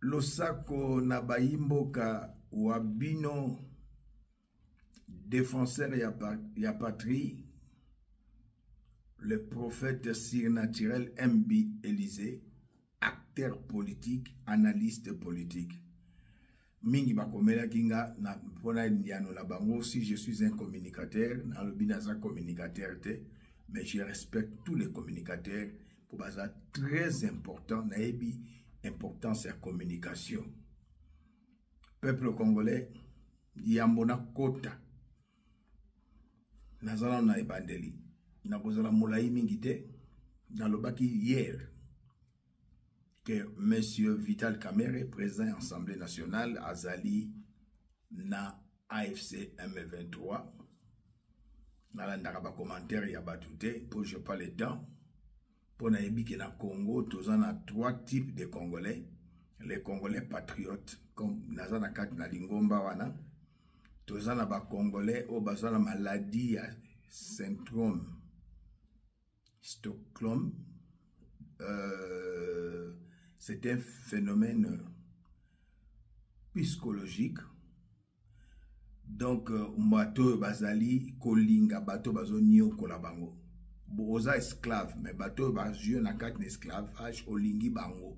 Losako Nabaimboka Wabino, défenseur ya patrie, le prophète surnaturel Mbi Élysée, acteur politique, analyste politique. Mingi bakomela kinga na pona ndiano la bango, si je suis un communicateur, na lobinaza communicateur te, mais je respecte tous les communicateurs pour baza très important na ebi importance ya communication. Peuple congolais yambona kota nazala na ebandeli na kozala molai mingi te na lobaki hier que Monsieur Vital Kamerhe, président de l'Assemblée nationale, Azali na AFC M23. Dans le commentaire, il y a batouté, pour je pas le temps. Pour naïbi que na Congo, tous on a trois types de Congolais. Les Congolais patriotes, comme Nazana Kat na Lingomba wana. Tous on a ba Congolais, au bas la maladie syndrome Stockholm. C'est un phénomène psychologique. Donc, bateau bazali kolinga bateau bazo nio kolabango. Boza esclave, mais bateau bazo na kat esclavage olingi bango.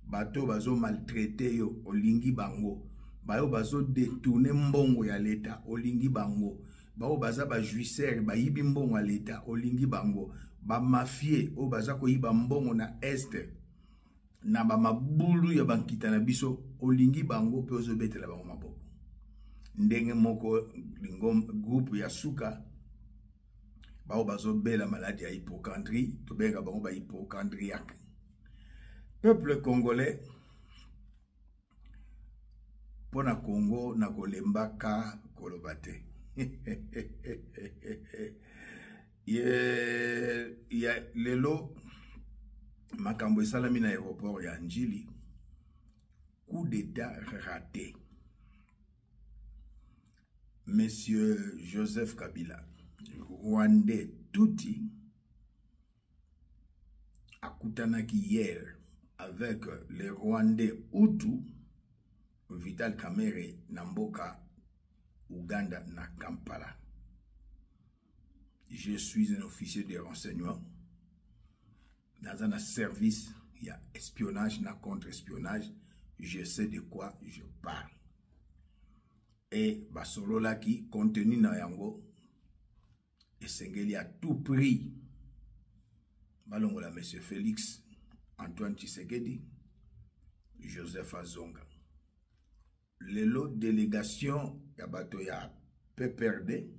Bateau bazo maltraité yo olingi bango. Bayo bazo détourner mbongo ya l'État olingi bango. Bao baza ba juisseur ba yibi mbongo ya l'État olingi bango. Ba mafie o baza ko yiba mbongo na este. Na ba mabulu ya bankita na biso olingi bango pe ozo betela bango maboko ndenge moko lingom groupe ya suka bao bazo bela maladie ya hypochondrie to benga bango ba hypochondriaque. Peuple congolais pona Congo na kolembaka kolobate ya lelo makambo esalami na aéroport ya Njili, coup d'état raté. Monsieur Joseph Kabila, Rwandais Tuti, akutanaki hier avec les Rwandais Hutu, Vital Kamerhe na mboka Uganda na Kampala. Je suis un officier de renseignement. Dans un service, il y a espionnage, il y a contre-espionnage. Je sais de quoi je parle. Et basolo là qui contenu na yango et sengeli à tout prix. Balongola Monsieur Félix Antoine Tshisekedi, Joseph Azonga. Lelo délégation ya bato ya PPRD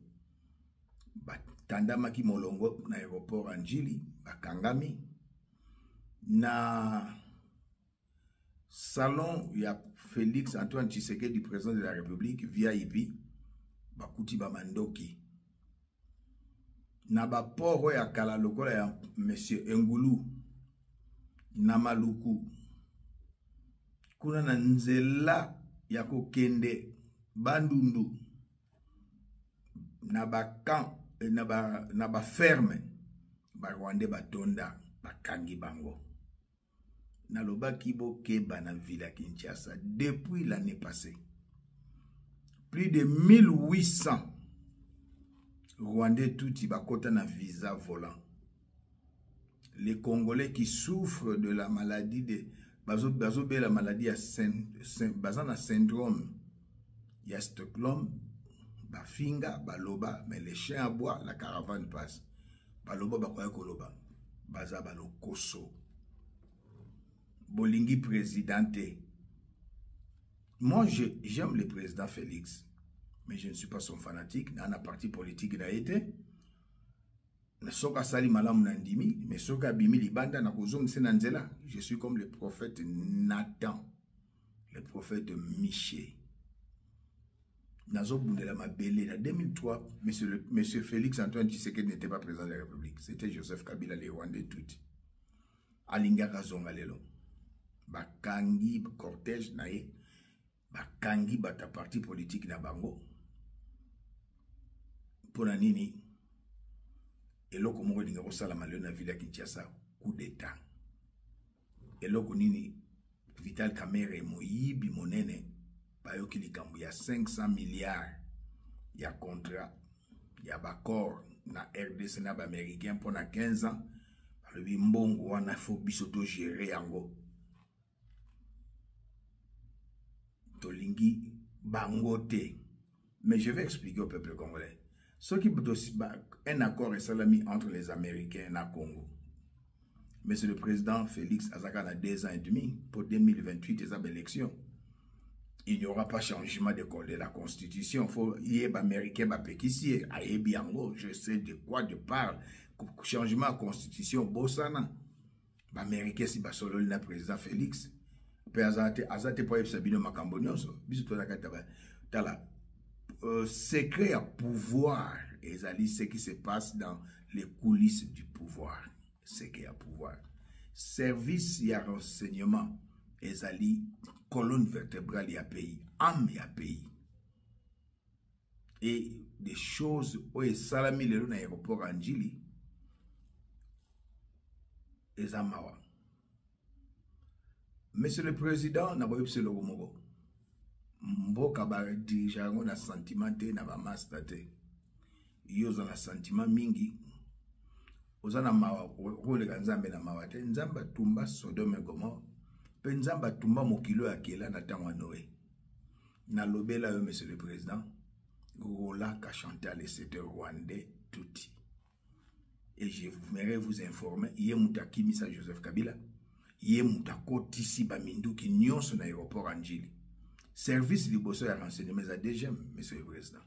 batanda maki molongo na aéroport Anjili bakangami. Na salon ya Félix Antoine Tshisekedi, président de la République, VIP, bakuti ba mandoki. Na ba poro ya kala lokola ya Monsieur Engulu, na Maluku. Kuna na nzela ya kokende Bandundu, na ba camp, na ba ferme, ba Rwandais batonda, bakangi bango. Naloba Kibo Keba na Villa Kinshasa depuis l'année passée. Plus de 1800 Rwandais touti bakota na visa volant. Les Congolais qui souffrent de la maladie de bazobe la maladie à bazana syndrome ya Stockholm, bafinga baloba, mais les chiens aboient, la caravane passe. Baloba bakoya koloba, baza balo koso. Bolingi présidenté. Moi, j'aime le président Félix, mais je ne suis pas son fanatique. Dans la partie politique, il a été. Soka sali malam nandimi, mais soka bimi libanda na kozong senanzela. Je suis comme le prophète Nathan, le prophète Miché. Nazo Bundela Mabele, en 2003, monsieur Félix Antoine Tshisekedi n'était pas président de la République. C'était Joseph Kabila, le Rwandais tout. Alinga Kazonga lelo. Bakangi cortège nae bakangi bata parti politique na bango pona nini eloko moko dinga kosala malio na ville ya Kinshasa coup d'état eloko nini Vital Kamerhe moyibi monene bayoki likambo ya 500 milliards ya contrat ya bakor na RDC na ba-américain pour na 15 ans balobi mbongo wana faut biso to gérer yango tolingi bango te. Mais je vais expliquer au peuple congolais ce qui un accord est salami entre les Américains et le Congo. Monsieur le président Félix Azaka a 2 ans et demi pour 2028 et sa élection. Il n'y aura pas changement de la constitution. Il faut y ait américain qui je sais de quoi de parle. Changement de constitution Bossana. Américain si basolo le président Félix. Azate pour Sabino Makambonioso. Secret à pouvoir. Et ce qui se passe dans les coulisses du pouvoir. Secret à pouvoir. Service et renseignement. Ezali colonne vertébrale y a pays, âme y a pays. Et des choses où est salami le na aéroport Anjili ezamawa. Monsieur le président na boyebse le mogo. Mboka ba dirigeant na sentiment te na ba master te. Yoza na sentiment mingi. Ozana mawa role kanzambe na mawa te nzamba tumba Sodome Gomorrhe. Penzamba tumba mokilo ya kela na tangwa Noé. Na lobela yo, monsieur le président, Rola Kachantal, c'était rwandais touti. Et je voudrais vous informer, yé mouta kimisa Joseph Kabila, yé mouta kotisi bamindu ki nyonso na aéroport Anjili. Service liboso ya renseignement à DGM, monsieur le président.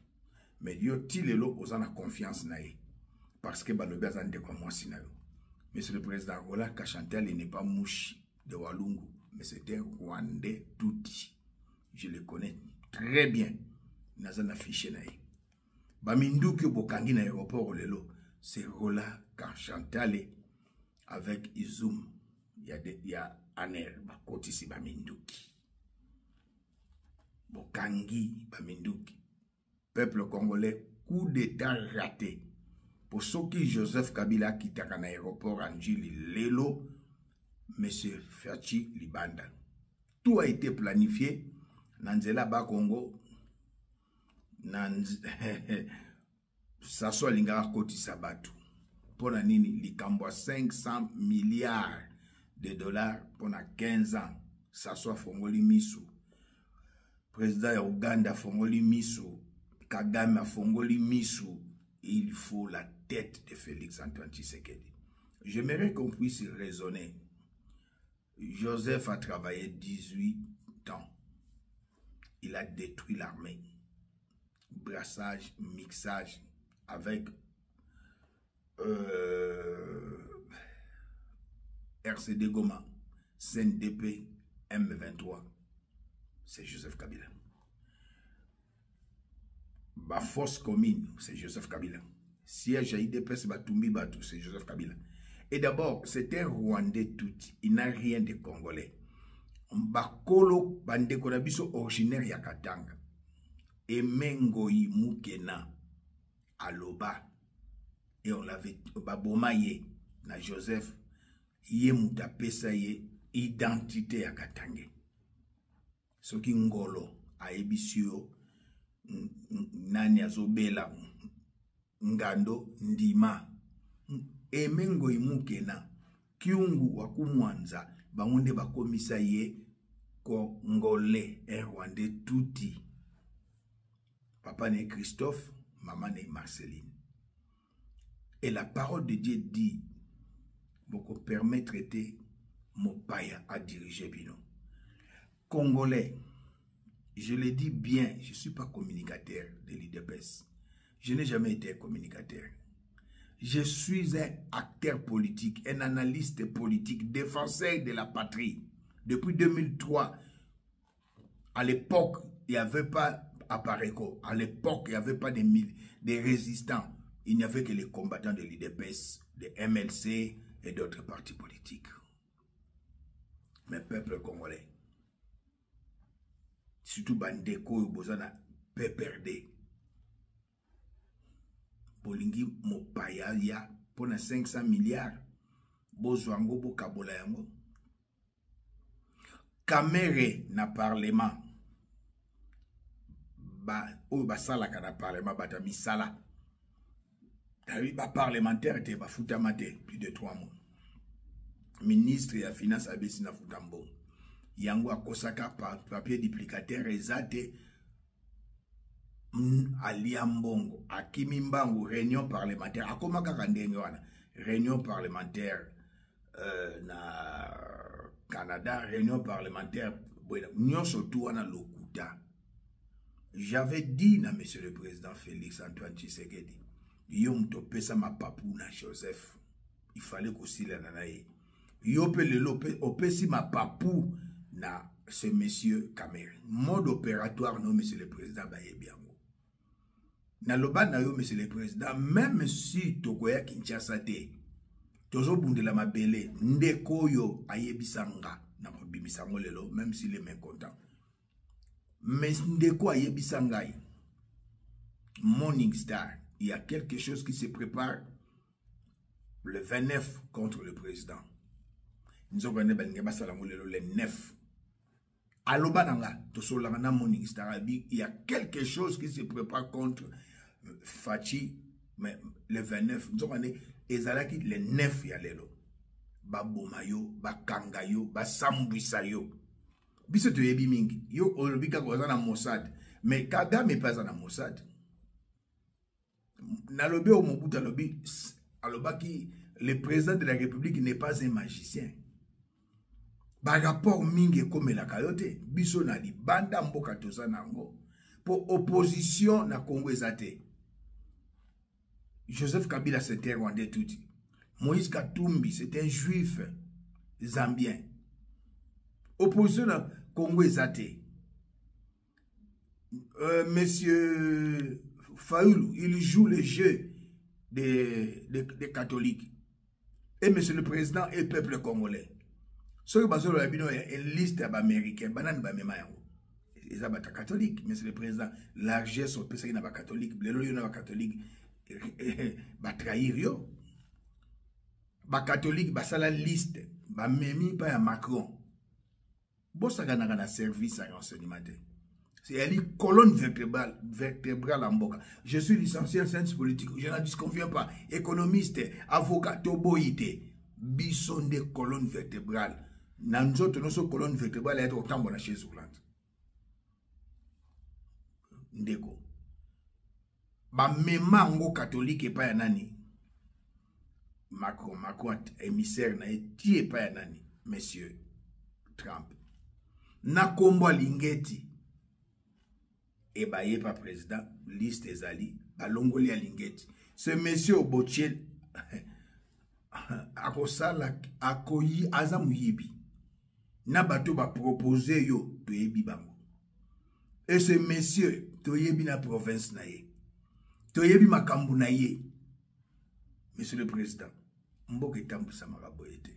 Mais yo tilelo ozana confiance na ye. Parce que balobé azan de comme moi sinayo. Monsieur le président, Rola Kachantal n'est pas mouchi de Walungu. Mais c'est un Rwandais touti. Je le connais très bien. Nazana fiché naï. Baminduki bokangi na aéroport lelo. C'est Rola Kachantal avec Izum. Il y a Aner. Bakoti si Baminduki. Bokangi Baminduki. Peuple congolais, coup d'état raté. Pour ceux qui Joseph Kabila qui t'a en aéroport Anjili lelo. Monsieur Fachi Libanda. Tout a été planifié. Nanzela Bakongo. Ça soit l'ingara koti sabatu. Pour la nini, likambo 500 milliards de dollars pour 15 ans. Ça soit Fongoli Misu. Président de Ouganda Fongoli Misu. Kagame Fongoli Misu. Il faut la tête de Félix Antoine Tshisekedi. J'aimerais qu'on puisse raisonner. Joseph a travaillé 18 ans. Il a détruit l'armée. Brassage, mixage avec RCD Goma, CNDP, M23. C'est Joseph Kabila. Ba force commune, c'est Joseph Kabila. Siège à IDPS Batumbi Batu, c'est Joseph Kabila. Et d'abord, c'est un Rwandais tout. Il n'a rien de Congolais. Mbakolo Bandekonabiso originaire ya Katanga. Et Mengoyi Mukena Aloba. Et on l'avait Babomaye na Joseph. Yé Moutapesa ye identité ya Katanga. Soki Ngolo a Ebisio Nani Azobela Ngando Ndima. Emengo imukena kiungu wakumwanza bangonde bakomisa ye Congolais Rwandais touti. Papa né Christophe, maman né Marceline. Et la parole de Dieu dit beaucoup permettre de Mopaya à diriger Bino. Congolais, je le dis bien, je ne suis pas communicateur de l'IDPS. Je n'ai jamais été communicateur. Je suis un acteur politique, un analyste politique, défenseur de la patrie. Depuis 2003, à l'époque, il n'y avait pas Apareco. À l'époque, il n'y avait pas des résistants. Il n'y avait que les combattants de l'IDPS, de MLC et d'autres partis politiques. Mais peuple congolais, surtout Bandeko et Bozana, peut perdre. Bolingi Mopaya ya pour 500 milliards. Bozwango Bokabola yango. Kamere na parlement oyo basalaka na parlement bata misala ba parlementaire te bafutama te plus de 3 mois. Ministre ya finance abesi na futambo yango akosaka papier duplicataire ezate alia mbongo akimi mbangu réunion parlementaire akoma kaka ndenge wana réunion parlementaire na Canada réunion parlementaire nyonso tu wana lokuta. J'avais dit na monsieur le président Félix Antoine Tshisekedi yo mto pesa mapapu na Joseph il fallait kosila na ye yo pe lelo opesi mapapu na ce monsieur Kamere mode opératoire non monsieur le président bayebiango na loba na yo monsieur le président même si tokoya Kinshasa te tozo bundela mabele ndeko yo ayebisanga na bibisango lelo même s'il est mécontent mais ndeko ayebisangai Morning Star il y a quelque chose qui se prépare le 29 contre le président. Nous avons le 9. Alobananga, Tosolana Morning Star, il y a quelque chose qui se prépare contre Fachi, mais le 29. Nous avons ezalaki le 9 ya lelo. Babomayo, bakangayo, basambuisayo. Biso to yebi mingi. Yo olobika ko na Mossad, mais Kagame pas na Mossad. Nalobi au Mobutu alobi alobaki le président de la République n'est pas un magicien. Ba rapport mingi comme la kayote biso na libanda mboka tozanango pour opposition na Congo ezate. Joseph Kabila c'était rwandais tout dit. Moïse Katumbi c'était un juif zambien. Opposition na Congo ezate. Monsieur Fayoulou, il joue le jeu des catholiques. Et monsieur le président et le peuple congolais. Ce qui est une liste américaine, banane bamema yango. Ils sont catholiques, monsieur le président. Largesse au pays n'a pas catholique, les n'a pas catholique, ba trahir yo. Ba catholique ba sala liste, ba memi pa ya Macron. Bossa na service à renseignement. C'est une colonne vertébrale en boca. Je suis licencié en sciences politiques. Je n'en disconviens pas. Économiste, avocat, toboïté. Bison de colonne vertébrale. Nanzoto notre colonne vertébrale est autant bonne chez Zoulante. Ndeko. Ba mema ngo catholique et pas yanani. Macron émissaire na eti et pas yanani. Monsieur Trump. Na kombo lingeti. Et bah, il pas président, liste des alliés, balongoli à lingeti. Ce monsieur Obotiel, akosala, akoyi, azamuyibi. Na bato ba proposer yo, to yebi bango. Et ce monsieur, to yebi na province na ye. To yebi makambu na ye. Monsieur le président, mboke tambu samara boyete.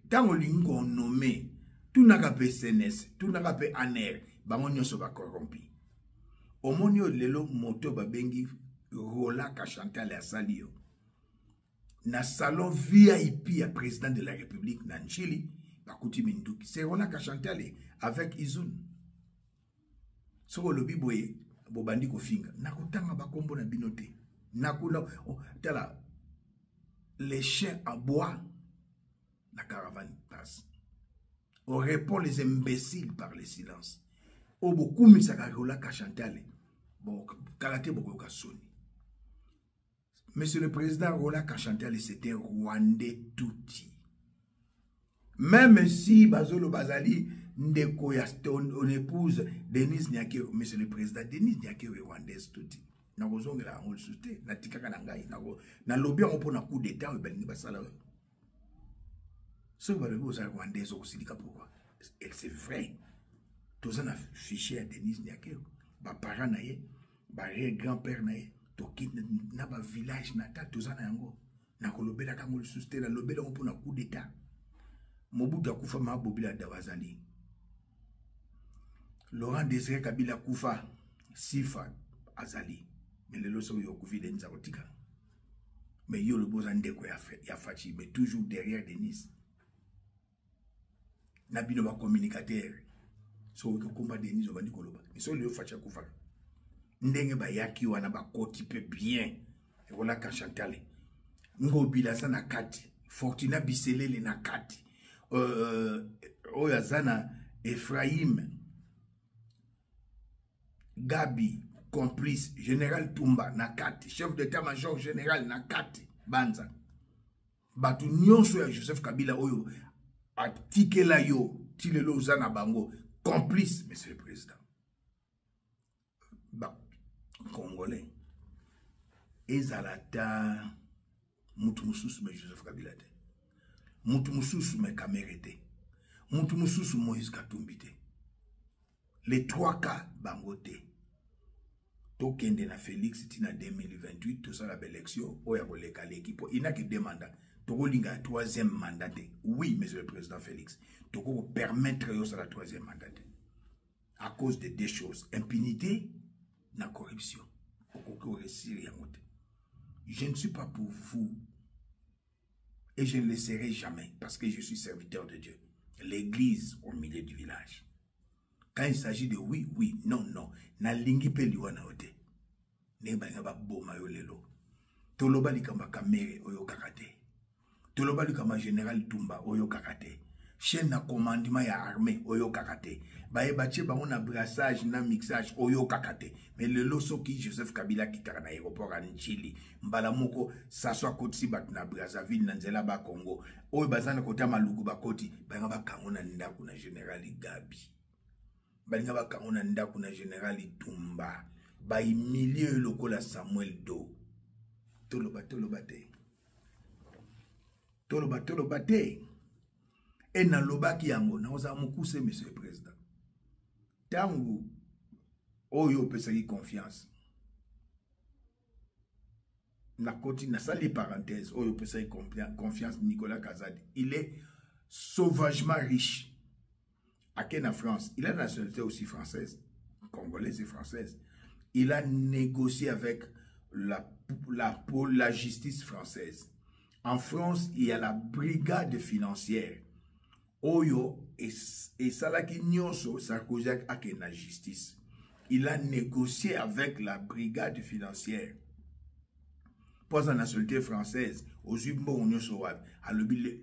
Tango lingo nommé, tout n'a qu'à PCNS, tout n'a qu'à ANR. Bango nyonso ba corrompi. Omonio lelo moto babengi Rola Chantal ya salio. Na salon VIP ya président de la République na Chili, bakuti minduki. C'est Rola Chantal avec Izun. Soko lobi boye bobandi ko finga. Nakotanga bakombo na binote. Nakuna tala les chiens à bois la caravane passe. On répond les imbéciles par le silence. O beaucoup misaka Rola Chantal bon kalate beaucoup kasoni. Monsieur le président Rola Chantal c'était rwandais touti. Même si Bazolo Bazali ndeko ya on épouse Denise Nyakero, monsieur le président Denise Nyakero est rwandaise touti. Na kozongela ngol souté na tikaka na ngai na lobby on pona coup d'état belingi basala. Ce que vous avez rwandaise aussi pourquoi? C'est vrai. Tous en a fiché à Denise Nyakero. Ba parents naye, ba grand-père naye, toki na ba village natal tous en yango. Na kolobela kangol susté na lobela on pona coup d'état. Mobutu akufa ma bobila dawazali. Laurent Désiré Kabila kufa sifa azali. Mais le loso yo kufi denza otika. Mais yo le bozande ko ya fachi mais toujours derrière Denise. na bino ba communicateur so ke komba Denis obandi koloba so le facha kufa ndenge ba yaki wana ba koti pe bien e wala ka Chantal ngobila sana kati Fortuna Biselele na kati oyazana Ephraim Gabi complice général Tumba na kati chef d'état-major général na kati banza batu nyonso ya Joseph Kabila oyo atikela yo tilelo zana bango complice monsieur le président ba congolais ezalata mutu mususu me Joseph Kabila te mutu mususu me Kamere te mutu mususu Moïse Katumbi te les trois cas bango te tokende na Félix tina 2028 tout ça la belle élection oya koleka l'équipe ina ki demanda tokolinga troisième mandat. Oui, monsieur le président Félix, toko permettre yo la troisième mandat à cause de deux choses, impunité na corruption. Je ne suis pas pour vous et je ne le serai jamais parce que je suis serviteur de Dieu. L'église au milieu du village. Quand il s'agit de oui, oui, non, non, na lingi pe liwana ote. Ne ba ngaba boma yo lelo. Toloba likamba Kamere oyo kakate. Toloba likamba général Tumba oyo kakate. Chaîne na commandement ya armée oyo kakate. Baye bache ba on a brassage na mixage oyo kakate. Mais le loso ki Joseph Kabila kitaka na aéroport en Chili. Mbala moko saswa kotsi bat na Brazzaville na nzela ba Congo. Oyo bazana kota maluku ba koti. Ba ngaba kangona ndaku na général Gabi. Balinga bakangona ndaku na général Tumba ba milieu lokola Samuel Do toloba te et na lobaki yango na oza mukuse monsieur le président tangu oyo pesaki confiance na koti na sali parenthèse oyo pesaki confiance Nicolas Kazadi il est sauvagement riche. En France, il a la nationalité aussi française, congolaise et française. Il a négocié avec la justice française. En France, il y a la brigade financière. Oyo et Salaki Nyonso, Sarkozy a la justice. Il a négocié avec la brigade financière. Pour la nationalité française, aux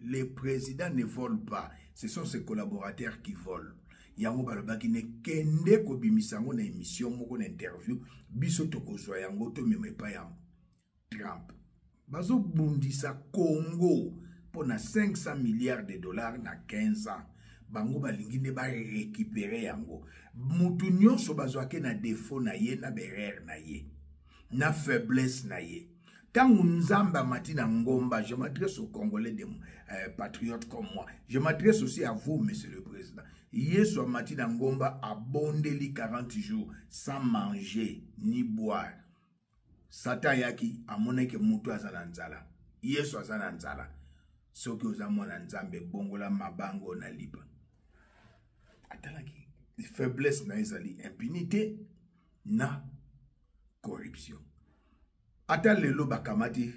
les présidents ne volent pas. Ce sont ses collaborateurs qui volent. Yango balobaki ne kende ko bimisango na émission moko na interview biso tokozwa yango to meme pa ya Trump. Bazo bundisa Congo pour na 500 milliards de dollars na 15 ans. Bango balingi ne ba récupérer yango. Mutu nyonso bazwake na défaut na ye na berer na ye. Na faiblesse na ye. Tangu Nzamba Matina Ngomba, je m'adresse aux Congolais des patriotes comme moi. Je m'adresse aussi à vous, monsieur le président. Yeso Matina Ngomba a bondé les 40 jours sans manger ni boire. Satan yaki a moneke mutu azananzala. Yeso azananzala. Soki ozamona Nzambe bongola mabango na liba. Atalaki. Faiblesse na ezali. Impunité na corruption. Ata lelo bakamati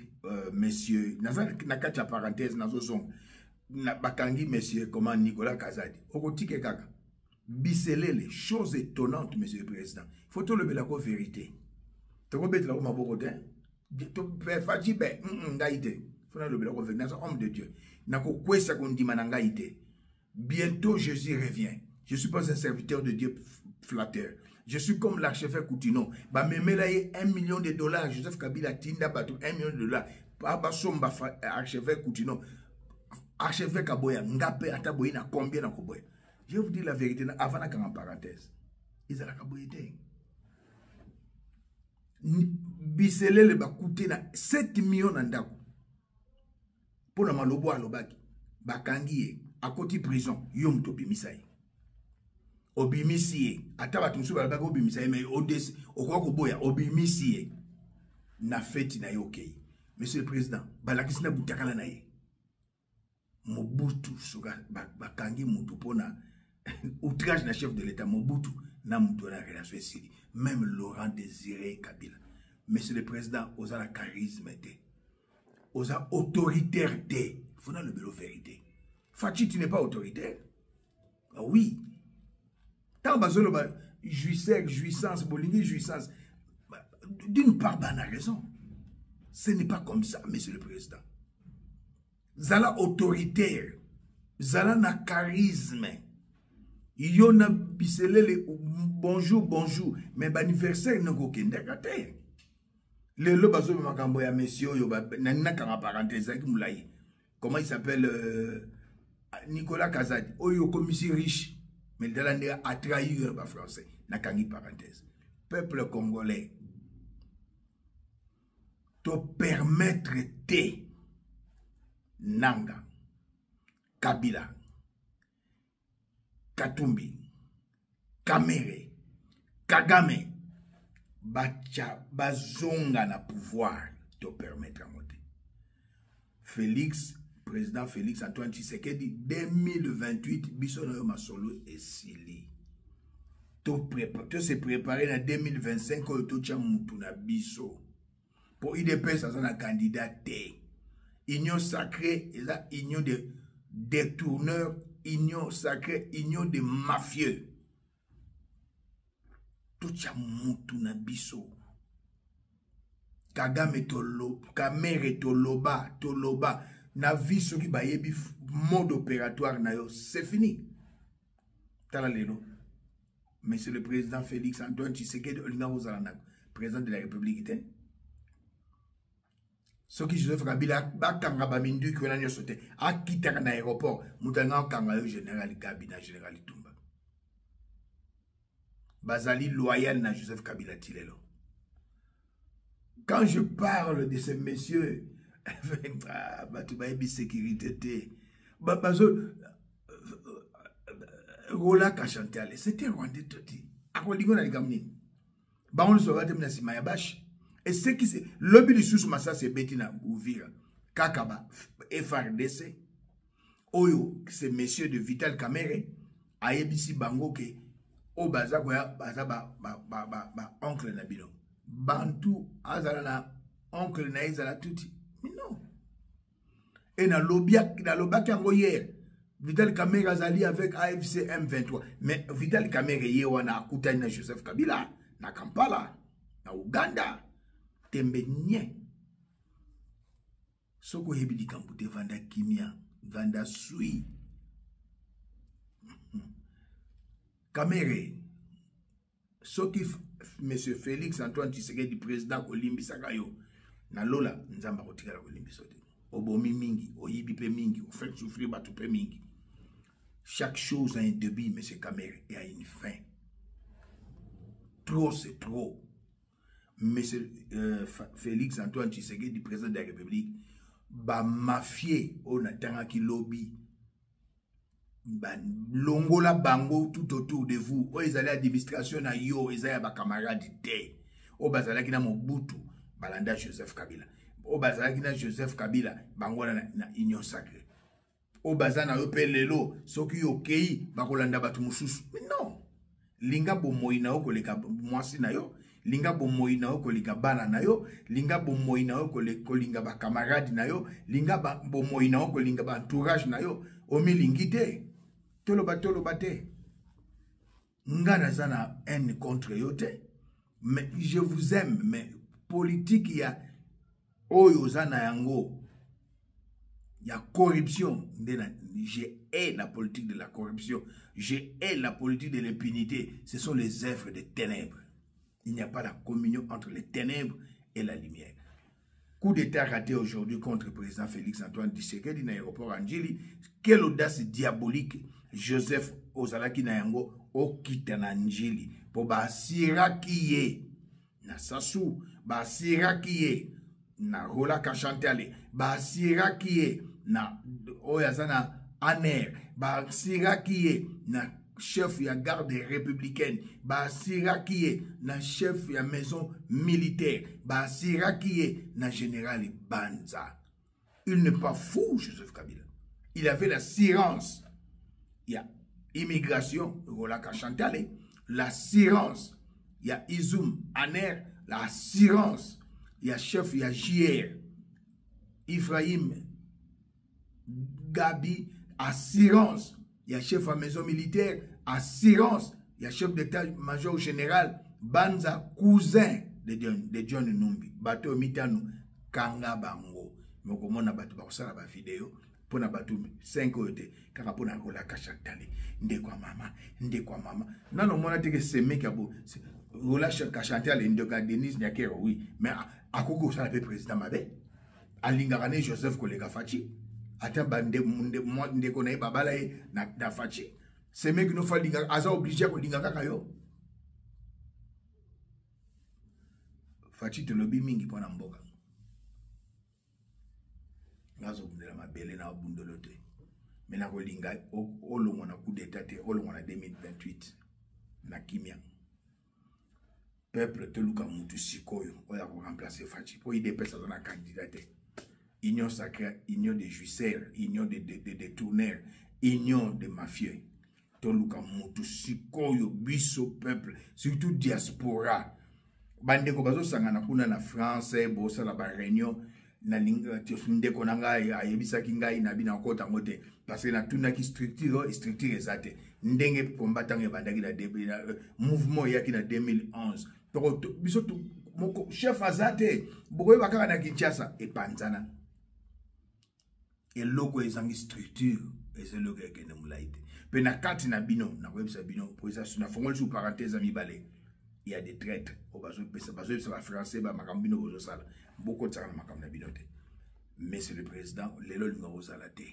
monsieur nakati ya parenthèse nazozonga na bakangi monsieur comment Nicolas Kazadi okotike kaka biselele chose étonnante monsieur le président faut to lebela ko vérité to ko betela ko maboko te to faji be ngaite faut na lebela ko vérité homme de Dieu nako kwesa ko ndima na ngaite bientôt Jésus revient. Je suis pas un serviteur de Dieu flatteur. Je suis comme l'archevêque Coutinho. Ba memelaye $1 million. Joseph Kabila tinda batu $1 million. Ba somba archevêque Coutinho. Archevêque Aboya ngape ataboyi na combien na koboya. Je vous dis la vérité avant na en parenthèse. Ils ala kaboyete. Biselele ba coûter na 7 millions na ndako. Pona malobo alobaki. Bakangiye akoti prison yom to bimisai. Obimisiye ataba tunsu balabaka obimisiye mais odesi okoko boya obimisiye na feti na yoke. Monsieur le président balakisi na butakala na ye Mobutu soka bakangi mutu pona outrage na chef de l'état Mobutu na mutu na relation sili même Laurent Désiré Kabila. Monsieur le président osa la charisme te osa autoritaire te faut na le belo vérité. Fachi tu n'es pas autoritaire. Oui. Tant que jouissance, bolingi jouissance. D'une part, on a raison. Ce n'est pas comme ça, monsieur le président. Zala autoritaire. Zala na charisme. Yo na biselele bonjour, bonjour. Mais l'anniversaire n'a aucun décaté. Le lobazo makambo ya monsieur yo na kanga parenthèse qui moulaye. Comment il s'appelle Nicolas Kazadi. Oyo commissaire riche. Mais Dalande a trahi le français. Na kangi parenthèse. Peuple congolais. Te permettre te Nanga, Kabila, Katumbi, Kamere, Kagame, Bacha, Bazonga na pouvoir te permettre à monter. Félix, président Félix Antoine Tshisekedi, 2028, Bissono Masolo et Sili. Tu se préparer en 2025 quand tu as Mutuna Bisso. Pour IDP, ça c'est un candidat. Union sacrée, et là, union de détourneurs, union sacrée, union de mafieux. Tout ça Mutuna Bisso. Kagame tolo, Kamere toloba, na vie qui ba yebi mode opératoire na yo, c'est fini. Tala lelo. Monsieur le président Félix Antoine Tshisekedi, président de la République. Ce qui Joseph Kabila, bakanga bamindu qui ont sauté, a quitté l'aéroport, moutanga kanga général Gabi na général Tumba. Bazali loyal na Joseph Kabila Tilelo. Quand je parle de ces messieurs, tu vas y sécurité. Rola Kachantiale, c'était Rwandais tout dit. A Rwandais na ligamni. Ba on se va te menasi mayabash. Et ce qui c'est, le but du sous-massa c'est Bettina Ouvira, Kakaba, FRDC, Oyo, c'est messieurs de Vital Kamere, Ayebisi Bango, ke, Obaza, Baza, oncle Nabilo. Bantu, Azalana, oncle Naïzala Tuti. Mais non. Et dans l'Obia hier, Vital Kamere Azali avec AFC M23. Mais Vital Kamere Yewana Akutana Joseph Kabila, na Kampala, na Uganda. Tembe nye. Soko hebidi kampute vanda kimia, vanda sui. Kamere. Soki monsieur Félix Antoine Tshisekedi président Olimbi Sakayo. Na lola nzamba kotika la Olimbi sote. Obomi mingi, oyibi pe mingi, ou fait souffrir batu pe mingi. Chaque chose a un début, monsieur Kamere, et a une fin. Trop c'est trop. Monsieur Félix Antoine Tshisekedi, président de la République, ba mafié on attend qui lobby, ba longola bango tout autour de vous. O ils allaient à l'administration na yo, ils allaient à ba camarade té. O bazala ki na Mobutu, balanda Joseph Kabila. O bazala ki na Joseph Kabila, bango na union sacrée. O bazana yo pelelo, soki yo kei bakolanda batu mususu. Mais non. Linga bo moina o koleka mwasi na yo. Linga bo moina o kolika bana na yo, linga bo moina o kolinga ba camarade na yo, linga bo moina o kolinga ba entourage na yo, omi lingite. Tolo bate. Ngana zana haine contre yo te. Mais je vous aime, mais politique ya oyo zana yango. Ya corruption. Je hais la politique de la corruption. Je hais la politique de l'impunité. Ce sont les œuvres des ténèbres. Il n'y a pas la communion entre les ténèbres et la lumière. Coup d'État raté aujourd'hui contre le président Félix Antoine Tshisekedi dans l'aéroport Anjili. Quelle audace diabolique Joseph Ozalaki Nayango okita na Anjili. Pour basira kiye na Sassou, basira kiye na Rola Kachantiale, basira kiye na Oyazana Aner, basira kiye na chef ya garde républicaine, basira kiye na chef ya maison militaire, basira kiye na général Banza. Il n'est pas fou, Joseph Kabila. Il avait l'assurance. Il y a immigration, Rola Kachantiale, l'assurance. Il y a Izoum Aner, l'assurance. Il y a chef, il y a JR, Ephraim Gabi, assurance. il y a chef à maison militaire, assurance, il y a chef d'état-major général, banza cousin de John Numbi. Bato mitano kanga bango. Moko mona bato bakosala ba vidéo pona bato 5 ote kaka pona kola kashatale ndekwa mama. Nano mona teke semeki abo rola kashatale ndoka Denis Nyakero oui, mais akoko sala pe président mabe. Alingakane Joseph Kolega Fachi. Ata bande ndeko na babala na Fachi. Semeki no falinga aza obligé ko linga kaka yo. Fachi te lobi mingi pona mboka. Ngazo kundela mabele na bundolote. Mena ko linga olongo na coup d'état te olongo na 2028 na kimia. Peuple te luka mutu sikoyo oya ko remplacer Fachi pour y dépêcher dans la candidature. Union sacrée, union de juiceurs, union de détourneurs, union de mafieux. Toluka mutu sikoyo biso peuple, surtout diaspora. Bande ko bazo sangana kuna na France, bosa la ba réunion na linga ndeko na ngai ayebisa ki ngai na bina kota ngote parce que na tuna ki structure ezate ndenge combattant bandaki na début mouvement yaki na 2011. Donc biso moko chef azate bokoy bakaka na Kinshasa e panzana. Et logo ezangi structure et logo ekene mulaite pe na kati na bino na websa bino pour ça na fongol sous parenthèse ami balé il y a des traîtres au bazo pesa ba français ba makambino bozo sala beaucoup de sala makam na binote mais c'est le président lelo lingo sala te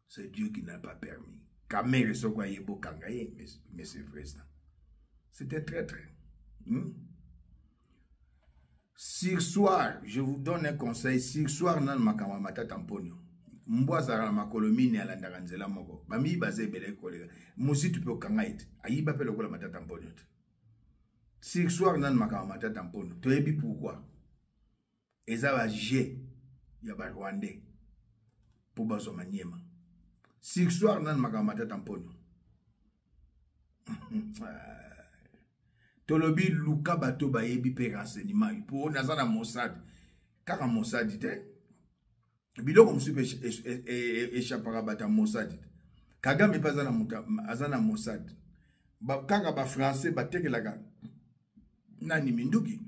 c'est Dieu qui n'a pas permis kamere soko yebo kangaye mais c'est le président c'était traître. Sur soir, je vous donne un conseil. Sur soir, nan makama matata tamponyo. Mbwaza la makolomini ala ndaganzela moko. Bami baze bele kolega. Musi tu peux kangait. Ayi ba pele kola matata tamponyo. Sur soir, nan makama matata tamponyo. Toyebi pourquoi? Eza ba G ya ba Rwandais pour bazo maniema. Sur soir, nan makama matata tamponyo. Tolobi luka bato ba yebi pe renseignement pour nazana Mossad kaka Mossad te biloko musu pe échappera bata Mossad Kagame pas azana Mossad ba kaka ba français ba tekelaka nani minduki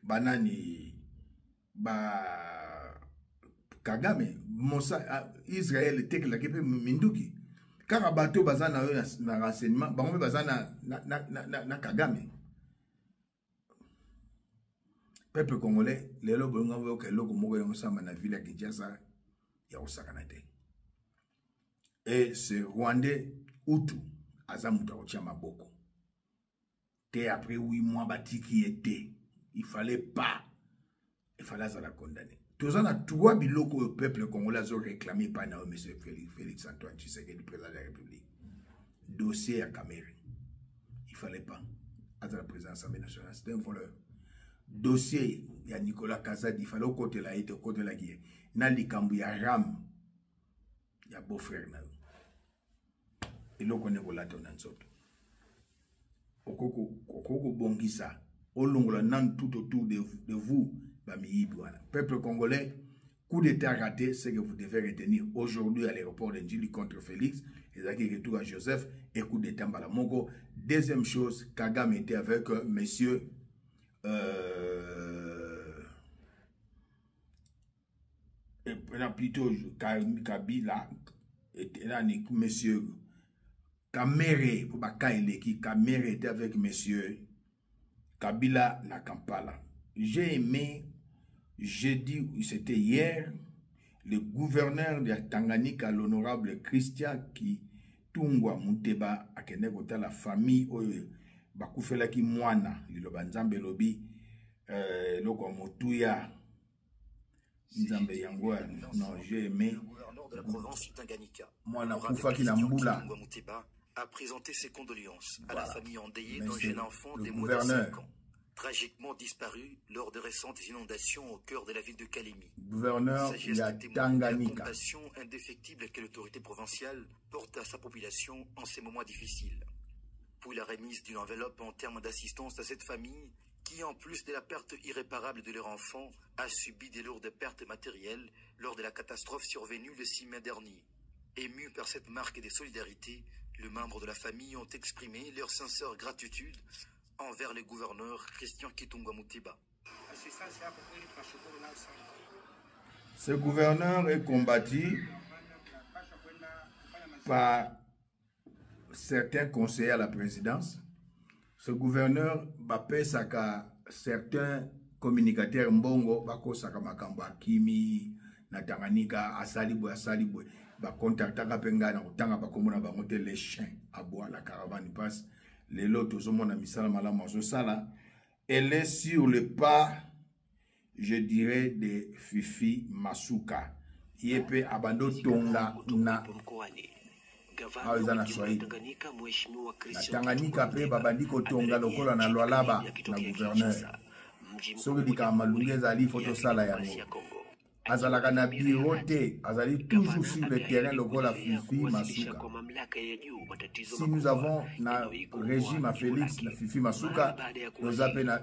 banani ba Kagame Mossad Israël tekelaka pe minduki kaka bato bazana na renseignement bango bazana na Kagame peuple congolais lelo bolonga vo ke loko moko yo samba na ville ya Kinshasa ya osakana te et ce Rwandais Hutu azamuta kotia maboko te après 8 mois batiki était il fallait la condamner. Tous on a 3 biloko au peuple congolais ont réclamé par M. Félix Antoine Tshisekedi, président de la République. Dossier à Cameroun. Il ne fallait pas. À la présidence de l'Assemblée nationale, c'était un voleur. Dossier, il y a Nicolas Kazadi, il fallait au côté de la guerre, au côté de la guerre. Nali Kambu, il y a Ram, il y a beau-frère. Et là, on est au latin dans le Okoko Bongisa, Olongola nan tout autour de vous. Peuple congolais, coup d'état raté, c'est que vous devez retenir aujourd'hui à l'aéroport de Njili contre Félix, et retour à Joseph, et coup d'état Mbalamongo. Deuxième chose, Kagame était avec monsieur plutôt Kabila, monsieur Kamere, pour Kamere était avec monsieur Kabila na Kampala. J'ai aimé, jeudi, c'était hier, le gouverneur de Tanganyika, l'honorable Christian Kitungwa Muteba, a kende kota la famille, bakufela ki mwana, liloba nzambe lobi, loko motuya, nzambe yangwa, non, j'ai aimé, de la province du Tanganyika, mwana kufa ki na mbula, a présenté ses condoléances à la famille endeuillée d'un jeune enfant de moins de 5 ans, tragiquement disparu lors de récentes inondations au cœur de la ville de Kalemi. Gouverneur de Tanganyika. La compassion indéfectible que l'autorité provinciale porte à sa population en ces moments difficiles. Pour la remise d'une enveloppe en termes d'assistance à cette famille qui, en plus de la perte irréparable de leur enfant, a subi des lourdes pertes matérielles lors de la catastrophe survenue le 6 mai dernier. Émus par cette marque de solidarité, les membres de la famille ont exprimé leur sincère gratitude envers le gouverneur Christian Kitungwa Mutiba. Ce gouverneur est combattu par certains conseillers à la présidence. Ce gouverneur bape saka certains communicateurs mbongo bako saka makambo akimi na Tanganyika asalibwe ba contactaka penga na kutanga bakomona bango te les chiens aboa la caravane passe les lots zomona misala malamu azosala. Elle est sur le pas, je dirais, de Fifi Masuka. Yepe abando tonga na na Swahili. Na Tanganyika pe babandi kotonga lokola na Lualaba na gouverneur. Soki dika malungeza ali photo sala yango. Azalaka na birote, azali toujours sur le terrain lokola Fifi Masuka. Si nous avons na régime à Félix na Fifi Masuka, nous appelons na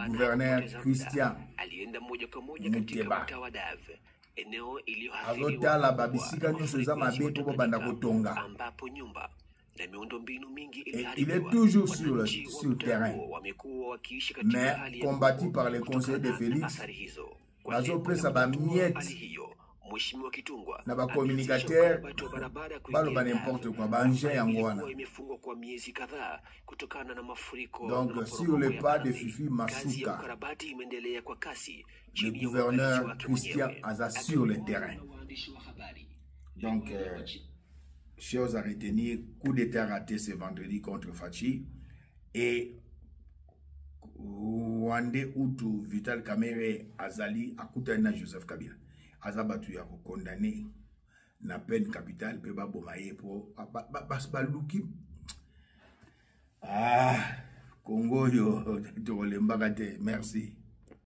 gouverneur Christian Mutiba. Azotala babisika nyonso eza mabe po banda kotonga. Et il est toujours sur le terrain. Mais combattu par les conseillers de Félix, bazopesa ba miette na ba communicateur baloba n'importe quoi ba engin yango wana. Donc sur le pas de Fifi Masuka, le gouverneur Christian Aza sur le terrain. Donc chose à retenir, coup d'état raté ce vendredi contre Fachi et Wande Utu Vital Kamerhe Azali akutana Joseph Kabila azabatu ya condamné na peine capitale pe ba bomaye po baluki Congo yo to lembaka te. Merci.